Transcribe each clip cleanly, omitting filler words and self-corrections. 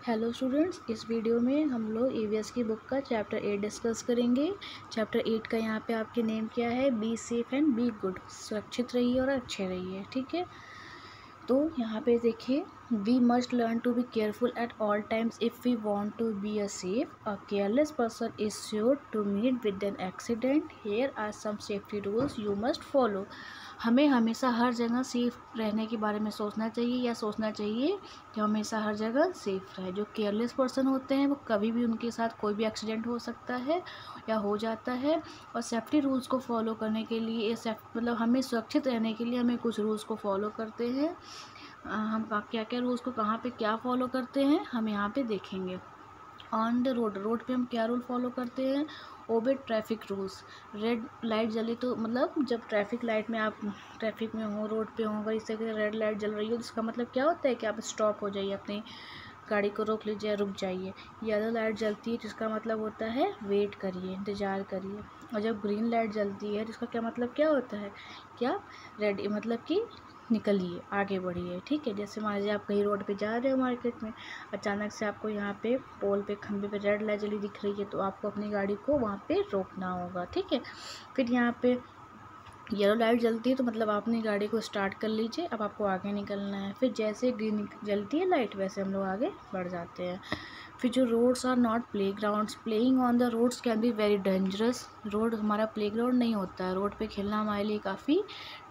Hello students, इस video में हम लोग ईवीएस की बुक का चैप्टर 8 डिस्कस करेंगे। चैप्टर 8 का यहाँ पे आपके नेम क्या है? Be safe and be good. सुरक्षित रहिए और अच्छे रहिए, ठीक है। तो यहाँ पे देखिए, we must learn to be careful at all times if we want to be a safe. A careless person is sure to meet with an accident. Here are some safety rules you must follow. हमें हमेशा हर जगह safe रहने के बारे में सोचना चाहिए या सोचना चाहिए कि हमेशा हर जगह सेफ रहे। जो केयरलेस पर्सन होते हैं वो कभी भी उनके साथ कोई भी एक्सीडेंट हो सकता है या हो जाता है। और सेफ्टी रूल्स को फॉलो करने के लिए मतलब हमें सुरक्षित रहने के लिए हमें कुछ रूल्स को फॉलो करते हैं। हम क्या क्या रूल्स को कहाँ पे क्या फॉलो करते हैं हम यहाँ पे देखेंगे। ऑन द रोड पे हम क्या रूल फॉलो करते हैं? ओबे ट्रैफिक रूल्स। रेड लाइट जली तो मतलब जब ट्रैफिक लाइट में आप ट्रैफिक में हो, रोड पे हो, अगर इस तरह रेड लाइट जल रही हो तो इसका मतलब क्या होता है कि आप स्टॉप हो जाइए, अपनी गाड़ी को रोक लीजिए, रुक जाइए। येलो लाइट जलती है जिसका मतलब होता है वेट करिए, इंतज़ार करिए। और जब ग्रीन लाइट जलती है तो इसका क्या मतलब क्या होता है? क्या रेडी मतलब कि निकलिए, आगे बढ़िए, ठीक है। जैसे मान लीजिए आप कहीं रोड पे जा रहे हो मार्केट में, अचानक से आपको यहाँ पे पोल पे खंबे पे रेड लाइट जली दिख रही है तो आपको अपनी गाड़ी को वहाँ पे रोकना होगा, ठीक है। फिर यहाँ पे येलो लाइट जलती है तो मतलब आप अपनी गाड़ी को स्टार्ट कर लीजिए, अब आपको आगे निकलना है। फिर जैसे ग्रीन जलती है लाइट वैसे हम लोग आगे बढ़ जाते हैं। फिर जो roads are not play grounds, playing on the roads can be very dangerous. Road हमारा प्ले ग्राउंड नहीं होता है, रोड पे खेलना हमारे लिए काफ़ी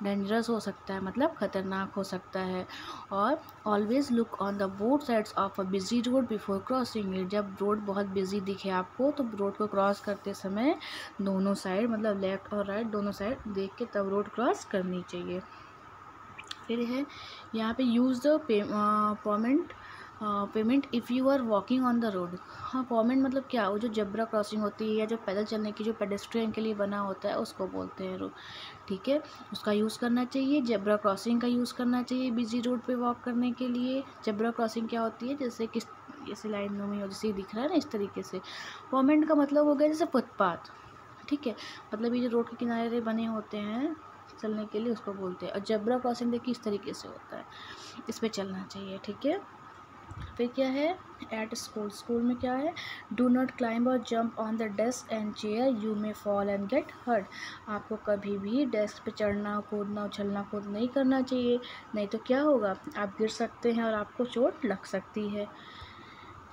डेंजरस हो सकता है, मतलब ख़तरनाक हो सकता है। और always look on the both sides of a busy road before crossing it. जब रोड बहुत बिजी दिखे आपको तो रोड को क्रॉस करते समय दोनों साइड मतलब लेफ़्ट और राइट दोनों साइड देख के तब रोड क्रॉस करनी चाहिए। फिर है यहाँ पे use the pavement if you are walking on the road. हाँ, पॉमेंट मतलब क्या? वो जो जेब्रा क्रॉसिंग होती है या जो पैदल चलने की जो पेडेस्ट्रियन के लिए बना होता है उसको बोलते हैं रोड, ठीक है। उसका यूज़ करना चाहिए, जेब्रा क्रॉसिंग का यूज़ करना चाहिए बिजी रोड पे वॉक करने के लिए। जेब्रा क्रॉसिंग क्या होती है? जैसे लाइन में जैसे दिख रहा है ना इस तरीके से। पॉमेंट का मतलब हो गया जैसे फुटपाथ, ठीक है। मतलब ये जो रोड के किनारे बने होते हैं चलने के लिए उसको बोलते हैं। और जेब्रा क्रॉसिंग देखिए इस तरीके से होता है, इस पर चलना चाहिए, ठीक है। फिर क्या है? एट स्कूल में क्या है? Do not climb or jump on the desk and chair, you may fall and get hurt. आपको कभी भी डेस्क पे चढ़ना, कूदना, उछलना कूद नहीं करना चाहिए, नहीं तो क्या होगा? आप गिर सकते हैं और आपको चोट लग सकती है।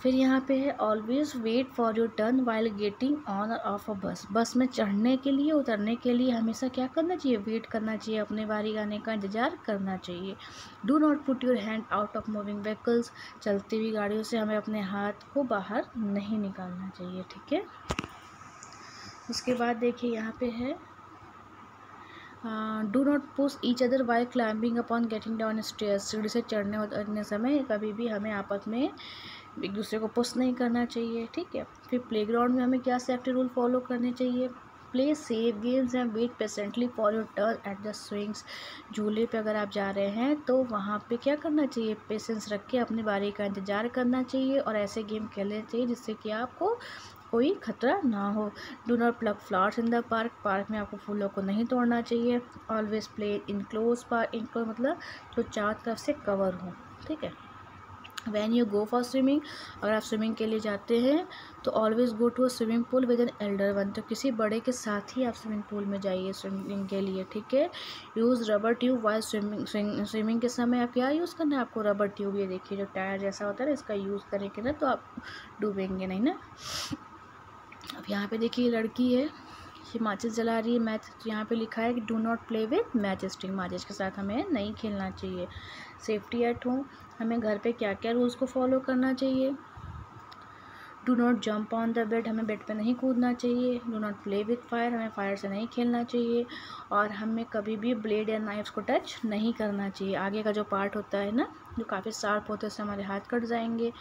फिर यहाँ पे है always wait for your turn while getting on or off a bus. Bus में चढ़ने के लिए, उतरने के लिए हमेशा क्या करना चाहिए? वेट करना चाहिए, अपने बारी आने का इंतज़ार करना चाहिए। Do not put your hand out of moving vehicles. चलती हुई गाड़ियों से हमें अपने हाथ को बाहर नहीं निकालना चाहिए, ठीक है। उसके बाद देखिए यहाँ पे है do not push each other while climbing upon getting down stairs. सीढ़ी से चढ़ने उतरने समय कभी भी हमें आपस में एक दूसरे को पुश नहीं करना चाहिए, ठीक है। फिर प्लेग्राउंड में हमें क्या सेफ्टी रूल फॉलो करने चाहिए? Play safe games and wait patiently for your turn at the swings. झूले पे अगर आप जा रहे हैं तो वहाँ पे क्या करना चाहिए? पेशेंस रख के अपनी बारी का इंतज़ार करना चाहिए और ऐसे गेम खेलने चाहिए जिससे कि आपको कोई खतरा ना हो। Do not pluck flowers in the park में आपको फूलों को नहीं तोड़ना चाहिए। Always play in close park, enclose मतलब जो चारों तरफ से कवर हो, ठीक है। When you go for swimming, अगर आप स्विमिंग के लिए जाते हैं तो always go to a swimming pool with an elder one. तो किसी बड़े के साथ ही आप स्विमिंग पूल में जाइए स्विमिंग के लिए, ठीक है। Use rubber tube while swimming के समय आप क्या यूज़ करना है? आपको रबर ट्यूब, ये देखिए जो टायर जैसा होता है ना, इसका यूज़ करेंगे ना तो आप डूबेंगे नहीं ना। अब यहाँ पे देखिए लड़की है, ये माचिस जला रही है। मैच यहाँ पे लिखा है कि do not play with match stick. माचिस के साथ हमें नहीं खेलना चाहिए। सेफ्टी एट होम, हमें घर पे क्या क्या रूल्स को फॉलो करना चाहिए? Do not jump on the bed, हमें बेड पे नहीं कूदना चाहिए। Do not play with fire, हमें फायर से नहीं खेलना चाहिए। और हमें कभी भी ब्लेड या नाइफ्स को टच नहीं करना चाहिए। आगे का जो पार्ट होता है ना जो काफ़ी शार्प होता है उससे हमारे हाथ कट जाएंगे।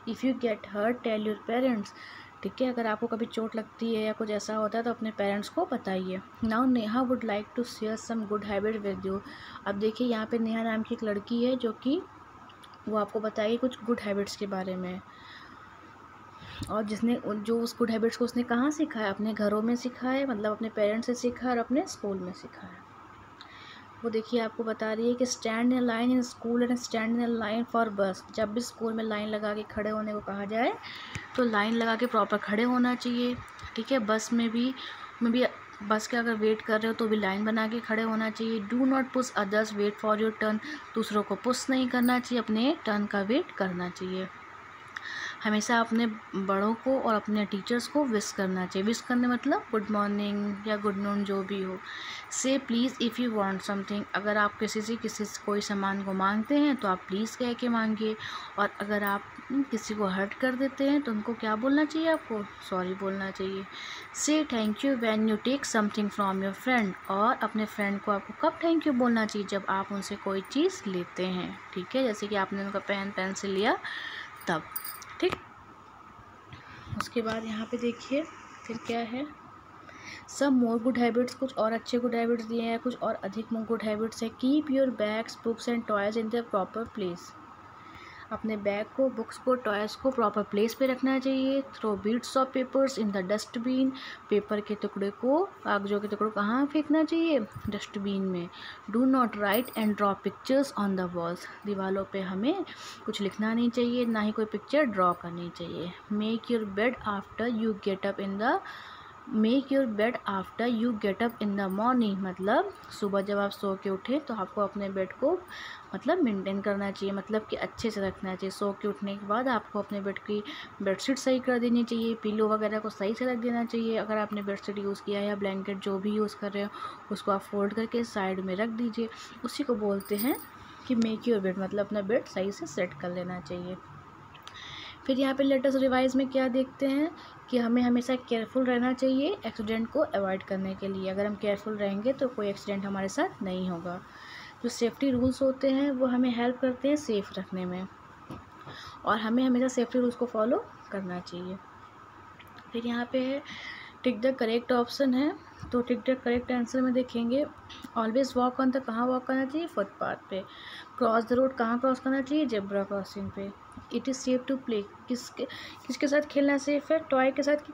If you get hurt tell your parents, ठीक है। अगर आपको कभी चोट लगती है या कुछ ऐसा होता है तो अपने पेरेंट्स को बताइए। Now Neha would like to share some good habit with you. अब देखिए यहाँ पे नेहा नाम की एक लड़की है जो कि वो आपको बताइए कुछ गुड हैबिट्स के बारे में। और जिसने जो उस गुड हैबिट्स को उसने कहाँ सीखा है? अपने घरों में सीखा है, मतलब अपने पेरेंट्स से सीखा है और अपने स्कूल में सीखा है। वो देखिए आपको बता रही है कि stand in line in school and stand in line for बस। जब भी स्कूल में लाइन लगा के खड़े होने को कहा जाए तो लाइन लगा के प्रॉपर खड़े होना चाहिए। ठीक है, बस में भी बस के अगर वेट कर रहे हो तो भी लाइन बना के खड़े होना चाहिए। Do not push others, wait for your turn. दूसरों को पुश नहीं करना चाहिए, अपने टर्न का वेट करना चाहिए। हमेशा अपने बड़ों को और अपने टीचर्स को विश करना चाहिए। विश करने मतलब गुड मॉर्निंग या गुड नून जो भी हो। से please if you want something, अगर आप किसी से कोई सामान को मांगते हैं तो आप प्लीज़ कह के मांगिए। और अगर आप किसी को हर्ट कर देते हैं तो उनको क्या बोलना चाहिए, आपको सॉरी बोलना चाहिए। Say thank you when you take something from your friend, और अपने फ्रेंड को आपको कब थैंक यू बोलना चाहिए, जब आप उनसे कोई चीज़ लेते हैं। ठीक है, जैसे कि आपने उनका पेन पेंसिल लिया तब। ठीक, उसके बाद यहाँ पे देखिए फिर क्या है, सब मोर गुड हैबिट्स, कुछ और अच्छे गुड हैबिट्स दिए हैं, कुछ और अधिक गुड हैबिट्स है। Keep your bags books and toys in the proper place, अपने बैग को, बुक्स को, टॉयज़ को प्रॉपर प्लेस पे रखना चाहिए। Throw bits of papers in the dustbin, paper के टुकड़े को, कागजों के टुकड़े कहाँ फेंकना चाहिए, डस्टबिन में। Do not right and draw pictures on the walls, दीवारों पे हमें कुछ लिखना नहीं चाहिए, ना ही कोई पिक्चर ड्रॉ करनी चाहिए। Make your bed after you get up in the morning, मतलब सुबह जब आप सो के उठें तो आपको अपने बेड को मतलब मेंटेन करना चाहिए, मतलब कि अच्छे से रखना चाहिए। सो के उठने के बाद आपको अपने बेड की बेडशीट सही कर देनी चाहिए, पिलो वगैरह को सही से रख देना चाहिए। अगर आपने बेडशीट यूज़ किया है या ब्लैंकेट जो भी यूज़ कर रहे हो उसको आप फोल्ड करके साइड में रख दीजिए। उसी को बोलते हैं कि मेक योर बेड, मतलब अपना बेड सही से सेट कर लेना चाहिए। फिर यहाँ पे लेटेस्ट रिवाइज में क्या देखते हैं कि हमें हमेशा केयरफुल रहना चाहिए एक्सीडेंट को अवॉइड करने के लिए। अगर हम केयरफुल रहेंगे तो कोई एक्सीडेंट हमारे साथ नहीं होगा। जो सेफ्टी रूल्स होते हैं वो हमें हेल्प करते हैं सेफ़ रखने में, और हमें हमेशा सेफ्टी रूल्स को फॉलो करना चाहिए। फिर यहाँ पे है टिक द करेक्ट ऑप्शन है, तो टिक द करेक्ट आंसर में देखेंगे ऑलवेज वॉक ऑन द, कहाँ वॉक करना चाहिए, फुटपाथ पे। क्रॉस द रोड, कहाँ क्रॉस करना चाहिए, जेब्रा क्रॉसिंग पे। It is safe to play, किसके साथ खेलना सेफ है, टॉय के साथ,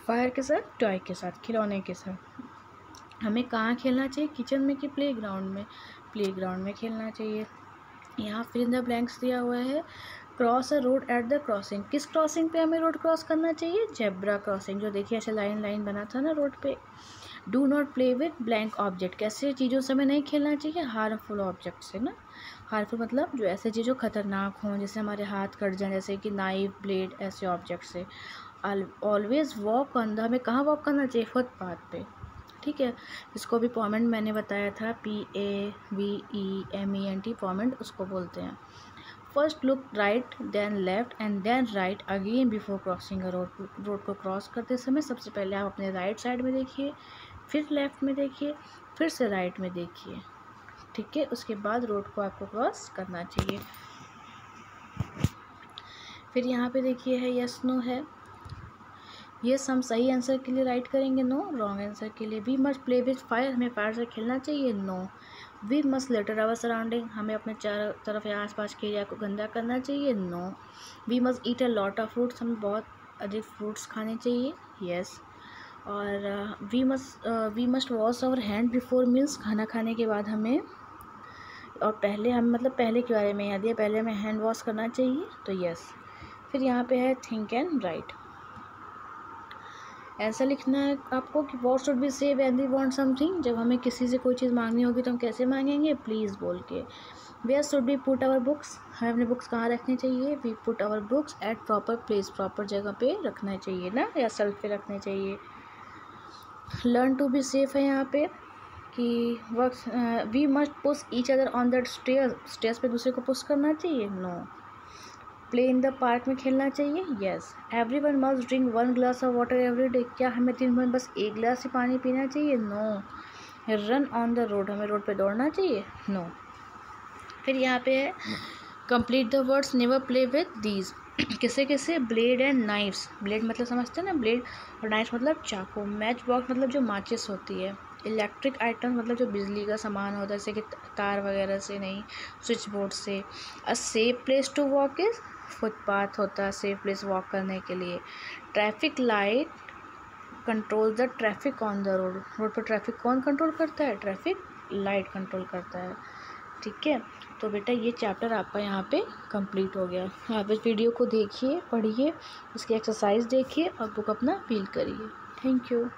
फायर के साथ, टॉय के साथ, खिलौने के साथ। हमें कहाँ खेलना चाहिए, किचन में कि प्लेग्राउंड में, प्लेग्राउंड में खेलना चाहिए। यहाँ फिर इन द ब्लैंक्स दिया हुआ है, cross a road at the crossing, किस क्रॉसिंग पे हमें रोड क्रॉस करना चाहिए, जेब्रा क्रॉसिंग, जो देखिए ऐसे लाइन लाइन बना था ना रोड पे। Do not play with blank object, कैसे चीज़ों से हमें नहीं खेलना चाहिए, हार्मफुल ऑब्जेक्ट से ना। हार्मफुल मतलब जो ऐसे चीज़ जो खतरनाक हों, जैसे हमारे हाथ कट जाए, जैसे कि नाइफ, ब्लेड, ऐसे ऑब्जेक्ट से। ऑलवेज वॉक ऑन द, हमें कहाँ वॉक करना चाहिए, फुटपाथ पे। ठीक है, इसको भी पॉमेंट मैंने बताया था, PAVEMENT, पॉमेंट उसको बोलते हैं। First look right then left and then right again before crossing a road, road को क्रॉस करते समय सबसे पहले आप अपने राइट साइड में देखिए, फिर लेफ़्ट में देखिए, फिर से राइट में देखिए। ठीक है, उसके बाद रोड को आपको क्रॉस करना चाहिए। फिर यहाँ पे देखिए है यस नो है, यस हम सही आंसर के लिए राइट करेंगे, नो रॉन्ग आंसर के लिए। We must play with fire, हमें फायर से खेलना चाहिए, no. We must litter our surrounding, हमें अपने चारों तरफ या आसपास के एरिया को गंदा करना चाहिए, no. We must eat a lot of fruits, हमें बहुत अधिक फ्रूट्स खाने चाहिए, यस। और we must wash our hand before meals, खाना खाने के बाद हमें, और पहले हम मतलब पहले के बारे में याद है, पहले हमें हैंड वॉश करना चाहिए, तो यस। फिर यहाँ पे है थिंक एंड राइट, ऐसा लिखना है आपको कि वॉट शुड बी से व्हेन वी वांट समथिंग, जब हमें किसी से कोई चीज़ मांगनी होगी तो हम कैसे मांगेंगे, प्लीज़ बोल के। Where should we put our books, हमें अपने बुक्स कहाँ रखनी चाहिए, we put our books at proper place, proper जगह पे रखना चाहिए ना, या शेल्फ पे रखने चाहिए। लर्न टू बी सेफ है यहाँ पे कि we must push each other on that stairs, stairs पे दूसरे को पुश करना चाहिए, no. Play in the park में खेलना चाहिए, yes. Everyone must drink 1 glass of water every day, क्या हमें दिन भर बस 1 गिलास ही पानी पीना चाहिए, no. Run on the road, हमें रोड पे दौड़ना चाहिए, नो। फिर यहाँ पे है complete the words, never play with these, किसे किसे, ब्लेड एंड नाइफ्स, ब्लेड मतलब समझते हैं ना ब्लेड, और नाइफ मतलब चाकू। मैच बॉक्स मतलब जो माचिस होती है। इलेक्ट्रिक आइटम मतलब जो बिजली का सामान होता है, जैसे कि तार वगैरह से नहीं, स्विच बोर्ड से। A safe place to walk is, footpath होता है सेफ प्लेस वॉक करने के लिए। Traffic light control the traffic on the road, road पर ट्रैफिक कौन कंट्रोल करता है, ट्रैफिक लाइट कंट्रोल करता है। ठीक है, तो बेटा ये चैप्टर आपका यहाँ पे कंप्लीट हो गया। आप इस वीडियो को देखिए, पढ़िए, इसकी एक्सरसाइज देखिए और बुक अपना फील करिए। Thank you.